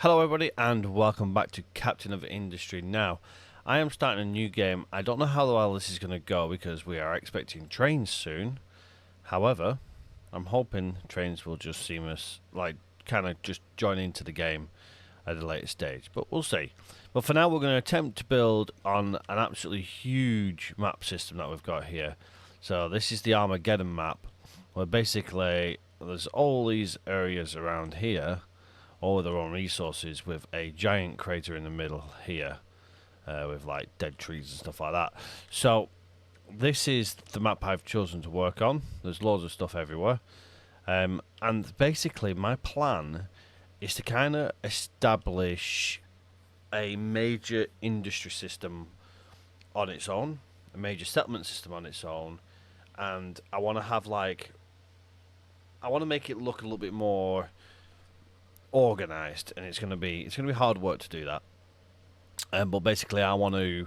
Hello everybody and welcome back to Captain of Industry. Now, I am starting a new game. I don't know how well this is going to go because we are expecting trains soon. However, I'm hoping trains will just seamless, kind of just join into the game at a later stage. But we'll see. But for now, we're going to attempt to build on an absolutely huge map system that we've got here. So this is the Armageddon map, where basically there's all these areas around here all with their own resources, with a giant crater in the middle here, with like dead trees and stuff like that. So this is the map I've chosen to work on. There's loads of stuff everywhere, and basically my plan is to kind of establish a major industry system on its own, a major settlement system on its own, and I want to have I want to make it look a little bit more organized, and it's going to be hard work to do that. But basically, I want to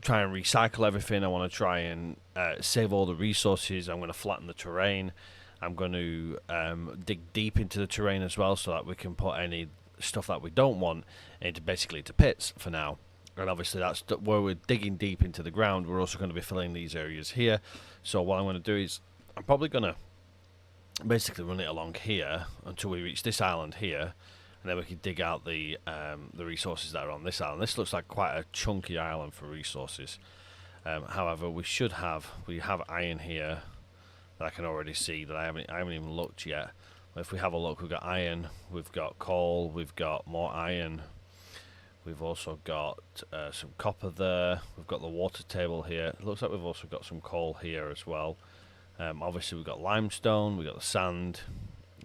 try and recycle everything. I want to try and save all the resources. I'm going to flatten the terrain. I'm going to dig deep into the terrain as well, so that we can put any stuff that we don't want into pits for now. And obviously, that's where we're digging deep into the ground. We're also going to be filling these areas here. So what I'm going to do is I'm probably going to basically run it along here until we reach this island here, and then we can dig out the resources that are on this island. This looks like quite a chunky island for resources. However, we have iron here that I can already see that I haven't even looked yet. If we have a look, we've got iron, we've got coal, we've got more iron. We've also got some copper there. We've got the water table here. It looks like we've also got some coal here as well. Obviously, we've got limestone, we've got the sand.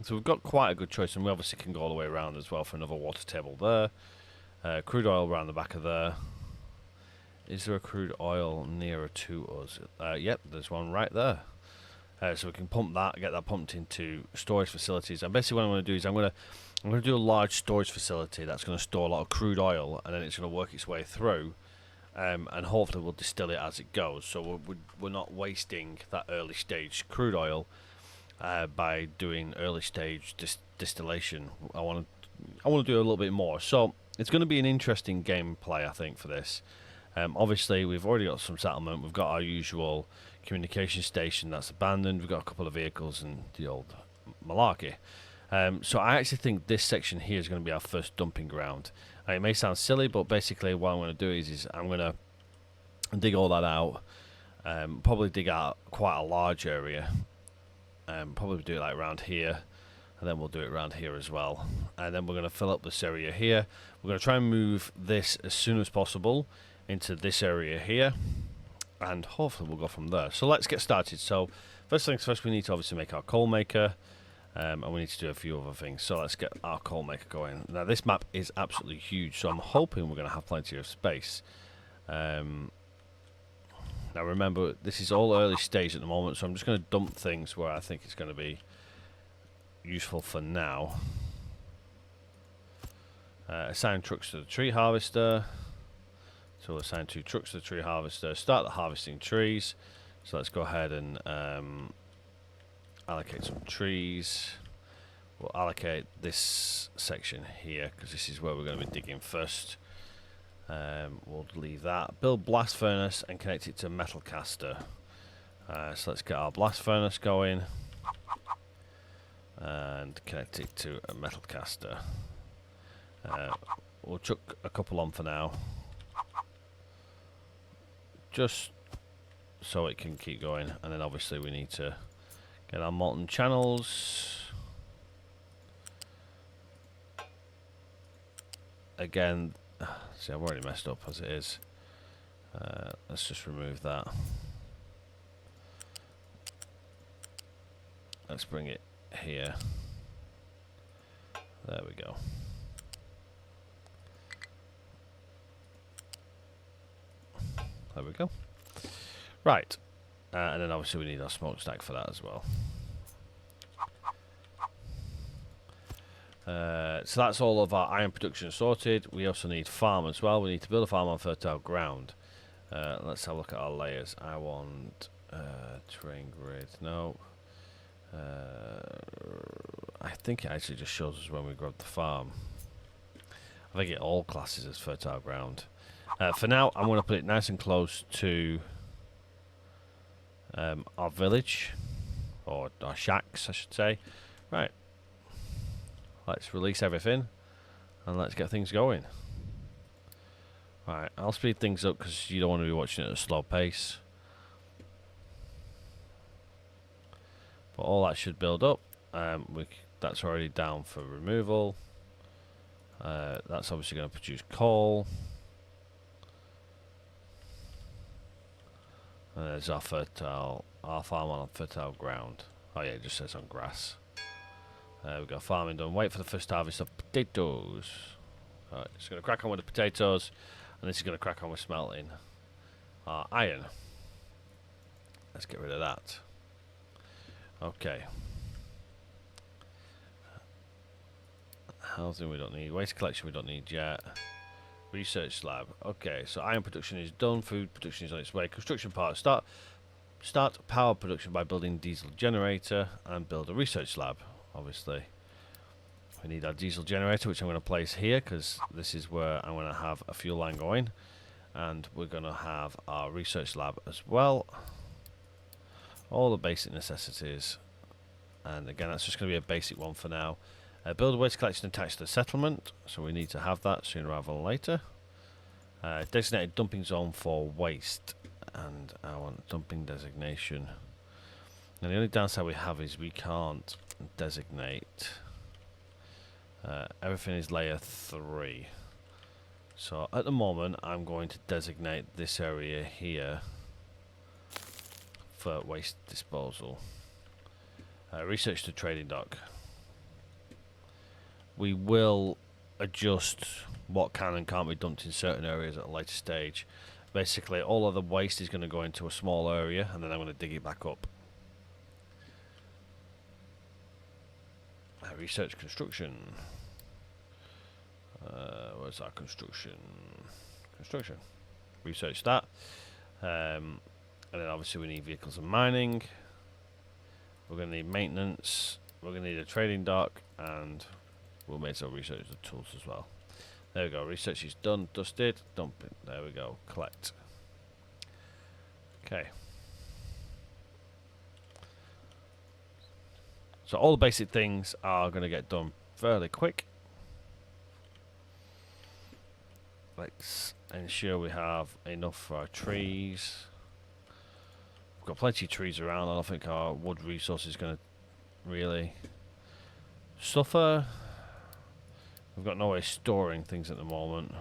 So we've got quite a good choice, and we obviously can go all the way around as well for another water table there. Crude oil around the back of there. Is there a crude oil nearer to us? Yep, there's one right there. So we can pump that, get that pumped into storage facilities. And basically what I'm going to do is I'm going to do a large storage facility that's going to store a lot of crude oil, and then it's going to work its way through. And hopefully we'll distill it as it goes, so we're not wasting that early stage crude oil by doing early stage distillation. I want to do a little bit more, so it's going to be an interesting gameplay, I think, for this. Obviously, we've already got some settlement. We've got our usual communication station that's abandoned. We've got a couple of vehicles and the old malarkey. So I actually think this section here is going to be our first dumping ground. It may sound silly, but basically what I'm going to do is I'm going to dig all that out. Probably dig out quite a large area. Probably do it like around here, and then we'll do it around here as well. And then we're going to fill up this area here. We're going to try and move this as soon as possible into this area here, and hopefully we'll go from there. So let's get started. So first things first, we need to obviously make our coal maker. And we need to do a few other things, so let's get our coal maker going. Now this map is absolutely huge, so I'm hoping we're going to have plenty of space. Now remember, this is all early stage at the moment, so I'm just going to dump things where I think it's going to be useful for now. Assign trucks to the tree harvester. So we'll assign 2 trucks to the tree harvester. Start the harvesting trees. So let's go ahead and allocate some trees. We'll allocate this section here because this is where we're going to be digging first. We'll leave that. Build blast furnace and connect it to metal caster. So let's get our blast furnace going and connect it to a metal caster. We'll chuck a couple on for now, just so it can keep going, and then obviously we need to get our molten channels. Again, see, I've already messed up as it is. Let's just remove that. Let's bring it here. There we go. There we go. Right. And then obviously we need our smokestack for that as well. So that's all of our iron production sorted. We also need farm as well. We need to build a farm on fertile ground. Let's have a look at our layers. I want terrain grid. No. I think it actually just shows us when we grab the farm. I think it all classes as fertile ground. For now, I'm going to put it nice and close to our village, or our shacks, I should say. Right. Let's release everything, and let's get things going. Right, I'll speed things up because you don't want to be watching it at a slow pace. But all that should build up. That's already down for removal. That's obviously going to produce coal. And there's our farm on fertile ground. Oh yeah, it just says on grass. We've got farming done. Wait for the first harvest of potatoes. Alright, it's going to crack on with the potatoes, and this is going to crack on with smelting our iron. Let's get rid of that. Okay. Housing we don't need. Waste collection we don't need yet. Research lab. Okay, so iron production is done. Food production is on its way. Construction part. Start power production by building diesel generator and build a research lab. Obviously, we need our diesel generator, which I'm going to place here because this is where I'm going to have a fuel line going, and we're going to have our research lab as well. All the basic necessities, and again, that's just going to be a basic one for now. Build a waste collection attached to the settlement, so we need to have that sooner rather than later. Designated dumping zone for waste, and I want dumping designation. And the only downside we have is we can't designate. Everything is layer 3. So at the moment, I'm going to designate this area here for waste disposal. Research to trading dock. We will adjust what can and can't be dumped in certain areas at a later stage. Basically, all of the waste is going to go into a small area, and then I'm going to dig it back up. Research construction. Where's our construction? Construction. Research that. And then obviously we need vehicles and mining. We're going to need maintenance. We're going to need a trading dock, and we'll make some research the tools as well. There we go. Research is done, dusted, dump it. There we go. Collect. Okay. So all the basic things are going to get done fairly quick. Let's ensure we have enough for our trees. We've got plenty of trees around. I don't think our wood resource is going to really suffer. We've got no way of storing things at the moment.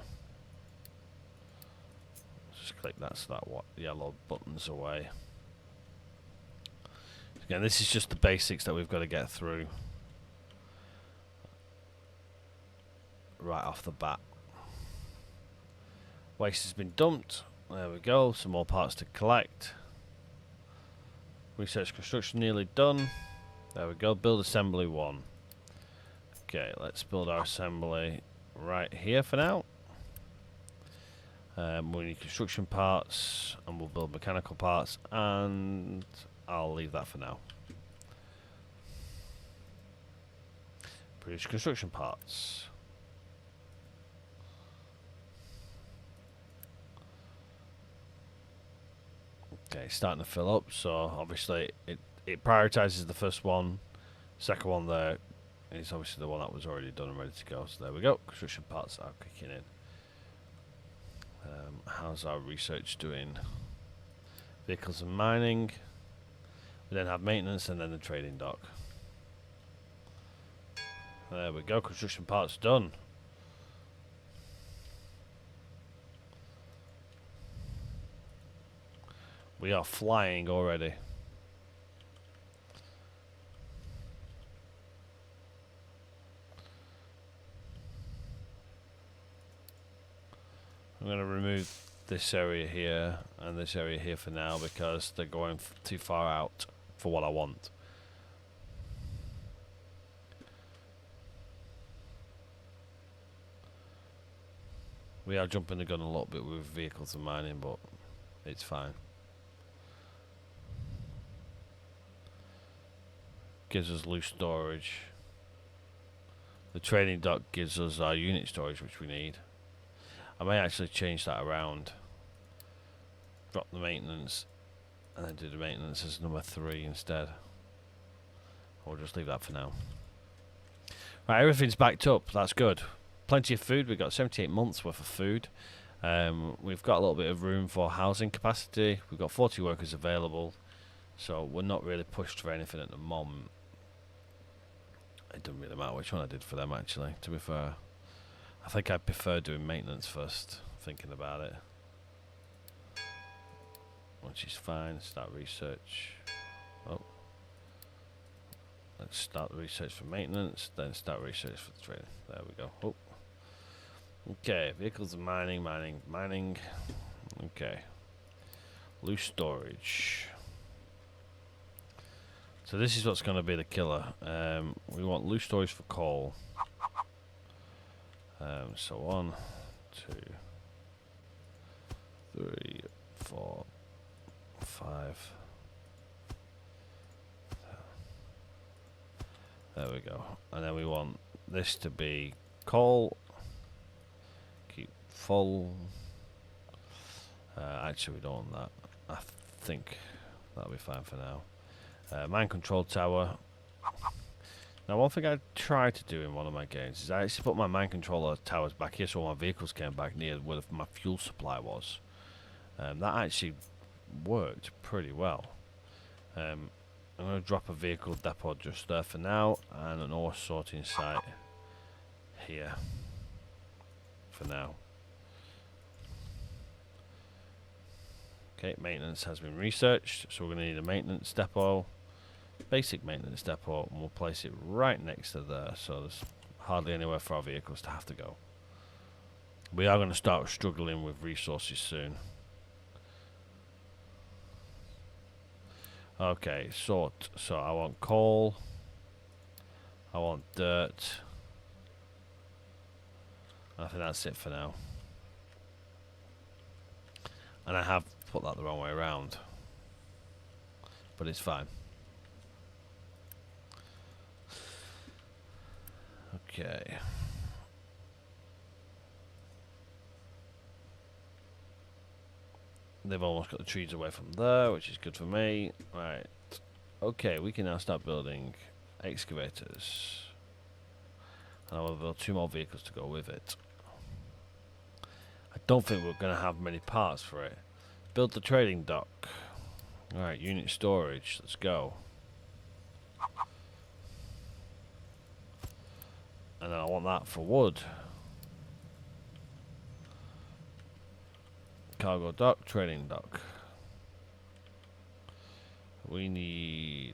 Just click that so that yellow button's away. Again, this is just the basics that we've got to get through right off the bat. Waste has been dumped. There we go. Some more parts to collect. Research construction nearly done. There we go. Build assembly 1. Okay, let's build our assembly right here for now. We need construction parts, and we'll build mechanical parts, and I'll leave that for now. Produce construction parts. Okay, starting to fill up, so obviously it prioritizes the first one. Second one there is obviously the one that was already done and ready to go, so there we go. Construction parts are kicking in. How's our research doing? Vehicles and mining. We then have maintenance and then the trading dock. There we go, construction parts done. We are flying already. I'm going to remove this area here and this area here for now because they're going too far out for what I want. We are jumping the gun a little bit with vehicles and mining, but it's fine. Gives us loose storage. The trading dock gives us our unit storage, which we need. I may actually change that around. Drop the maintenance, and then do the maintenance as number 3 instead. Or just leave that for now. Right, everything's backed up. That's good. Plenty of food. We've got 78 months worth of food. We've got a little bit of room for housing capacity. We've got 40 workers available. So we're not really pushed for anything at the moment. It doesn't really matter which one I did for them, actually, to be fair. I think I prefer doing maintenance first, thinking about it. Which is fine. Start research. Oh. Let's start research for maintenance, then start research for the trading. There we go. Oh. Okay, vehicles and mining. Okay. Loose storage. So this is what's going to be the killer. We want loose storage for coal. So 1, 2, 3, 4, 5. There we go. And then we want this to be coal. Keep full. Actually, we don't want that. I think that'll be fine for now. Mine control tower. Now, one thing I tried to do in one of my games is I actually put my mine controller towers back here so all my vehicles came back near where my fuel supply was. That actually worked pretty well. I'm going to drop a vehicle depot just there for now and an ore sorting site here for now. Okay, maintenance has been researched, so we're going to need a maintenance depot. Basic maintenance depot, and we'll place it right next to there, so there's hardly anywhere for our vehicles to have to go. We are going to start struggling with resources soon. Okay, sort. So I want coal. I want dirt. I think that's it for now. And I have put that the wrong way around, but it's fine. Okay. They've almost got the trees away from there, which is good for me. Right. Okay, we can now start building excavators. And I will build 2 more vehicles to go with it. I don't think we're going to have many parts for it. Build the trading dock. Alright, unit storage. Let's go. And then I want that for wood. Cargo dock, trading dock. We need...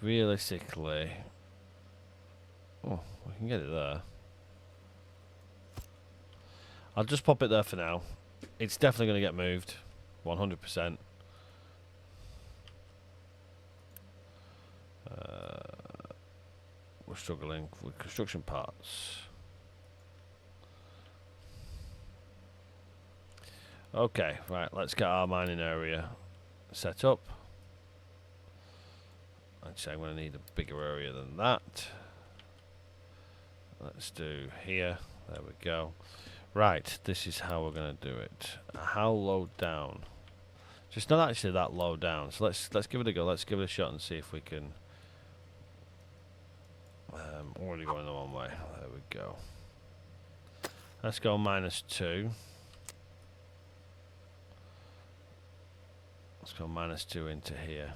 Realistically... Oh, we can get it there. I'll just pop it there for now. It's definitely going to get moved. 100%. We're struggling with construction parts. Okay, right, let's get our mining area set up. Actually, I'm going to need a bigger area than that. Let's do here. There we go. Right, this is how we're going to do it. How low down? Just not actually that low down. So let's give it a go. Let's give it a shot and see if we can. Already going the wrong way. There we go. Let's go -2. Let's go -2 into here.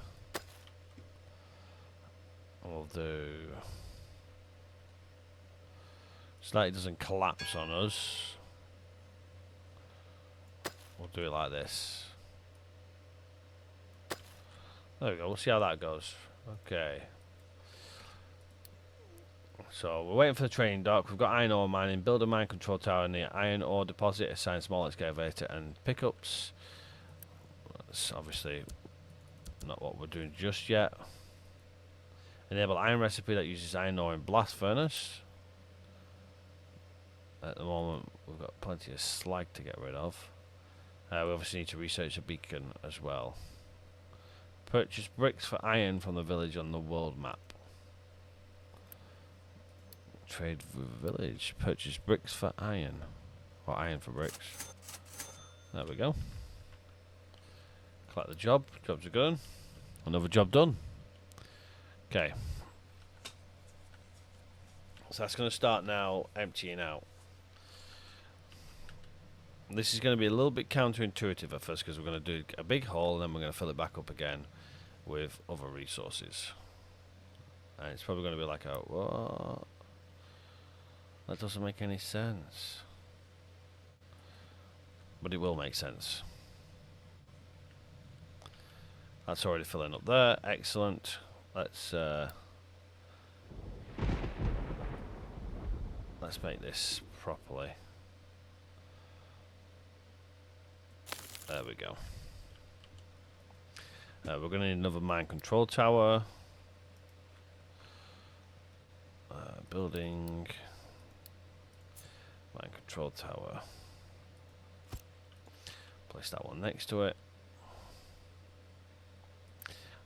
We'll do so that it doesn't collapse on us. We'll do it like this. There we go. We'll see how that goes. Okay. So we're waiting for the trading dock. We've got iron ore mining. Build a mine control tower in the iron ore deposit. Assign small excavator and pickups. That's obviously not what we're doing just yet. Enable iron recipe that uses iron ore in blast furnace. At the moment, we've got plenty of slag to get rid of. We obviously need to research a beacon as well. Purchase bricks for iron from the village on the world map. Trade village. Purchase bricks for iron. Or iron for bricks. There we go. Collect the job. Jobs are good. Another job done. Okay. So that's going to start now emptying out. This is going to be a little bit counterintuitive at first because we're going to do a big hole and then we're going to fill it back up again with other resources. And it's probably going to be like a, what? That doesn't make any sense. But it will make sense. That's already filling up there. Excellent. Let's make this properly. There we go. We're going to need another mine control tower. Building. Mine control tower. Place that one next to it.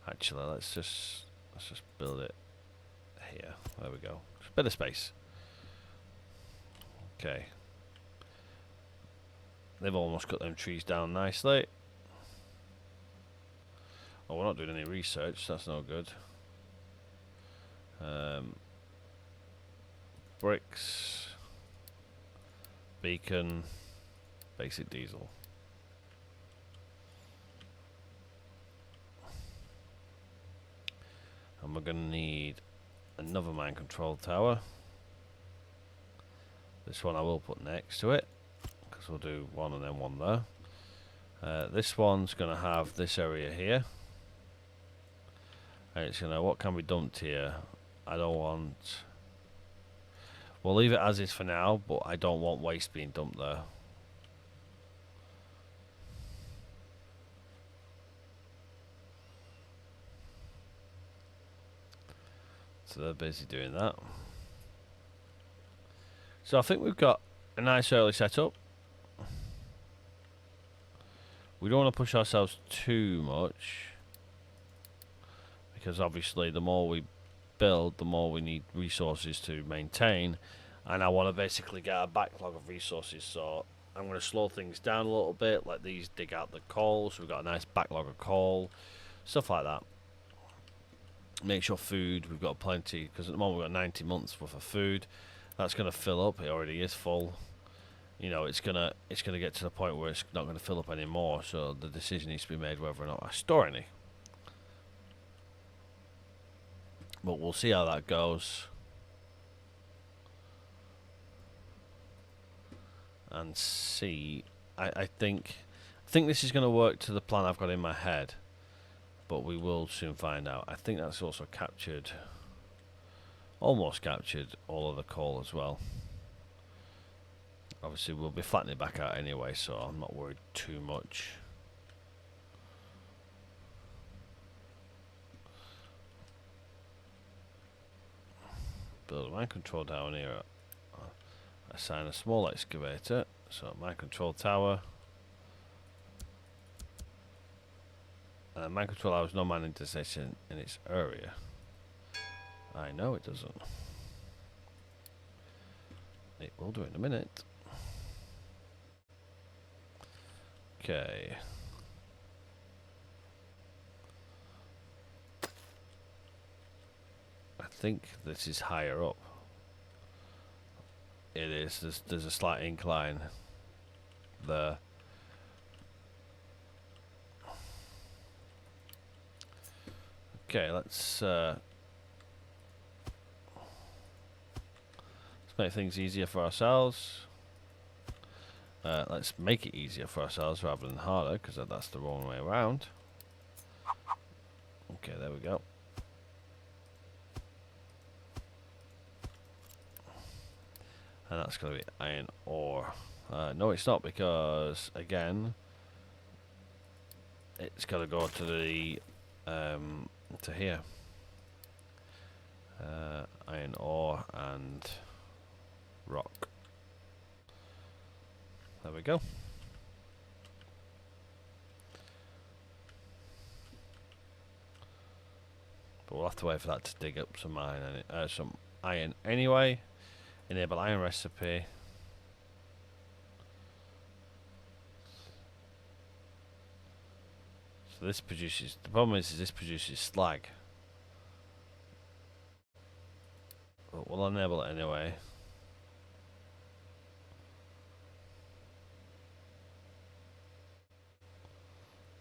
Actually, let's just build it here. There we go. Just a bit of space. Okay. They've almost cut them trees down nicely. Oh, we're not doing any research. That's no good. Bricks. Beacon. Basic diesel. And we're going to need another mine control tower. This one I will put next to it, because we'll do one and then one there. This one's going to have this area here. And it's going to, what can be dumped here? I don't want... We'll leave it as is for now, but I don't want waste being dumped there. So they're busy doing that. So I think we've got a nice early setup. We don't want to push ourselves too much, because obviously the more we build, the more we need resources to maintain, and I want to basically get a backlog of resources. So I'm going to slow things down a little bit, let these dig out the coal, so we've got a nice backlog of coal, stuff like that. Make sure food, we've got plenty, because at the moment we've got 90 months worth of food. That's going to fill up. It already is full. You know, it's gonna get to the point where it's not going to fill up anymore. So the decision needs to be made whether or not I store any. But we'll see how that goes. And see. I think this is going to work to the plan I've got in my head. But we will soon find out. I think that's also captured, almost captured all of the coal as well. Obviously we'll be flattening it back out anyway, so I'm not worried too much. Build a mine control down here. Assign a small excavator. So mine control tower. Mine control has no mine intersection in its area. I know it doesn't. It will do it in a minute. Okay. I think this is higher up. It is. There's a slight incline there. Okay, let's make things easier for ourselves. Let's make it easier for ourselves rather than harder, because that's the wrong way around. Okay, there we go. And that's going to be iron ore. No, it's not, because again, it's got to go to the to here. Iron ore and rock. There we go. to wait for that to dig up some iron anyway. Enable iron recipe. So this produces, the problem is this produces slag. But we'll enable it anyway.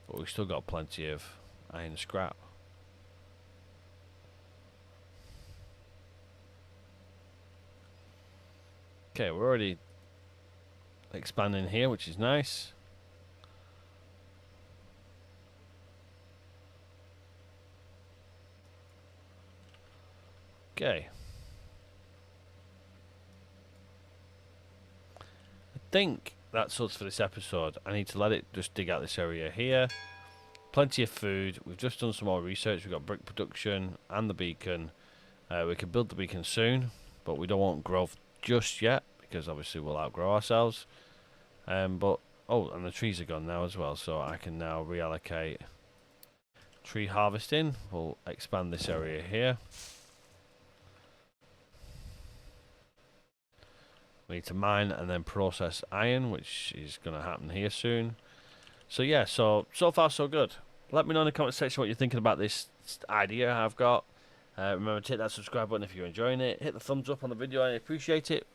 But we've still got plenty of iron scrap. Okay, we're already expanding here, which is nice. Okay. I think that's us for this episode. I need to let it just dig out this area here. Plenty of food. We've just done some more research. We've got brick production and the beacon. We can build the beacon soon, but we don't want growth just yet because obviously we'll outgrow ourselves. But oh, and the trees are gone now as well, so I can now reallocate tree harvesting. We'll expand this area here. We need to mine and then process iron, which is going to happen here soon. So yeah, so far so good. Let me know in the comment section what you're thinking about this idea I've got. Remember to hit that subscribe button if you're enjoying it. Hit the thumbs up on the video, I appreciate it.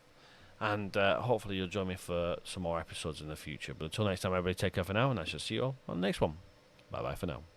And hopefully you'll join me for some more episodes in the future. But until next time, everybody take care for now, and I shall see you all on the next one. Bye bye for now.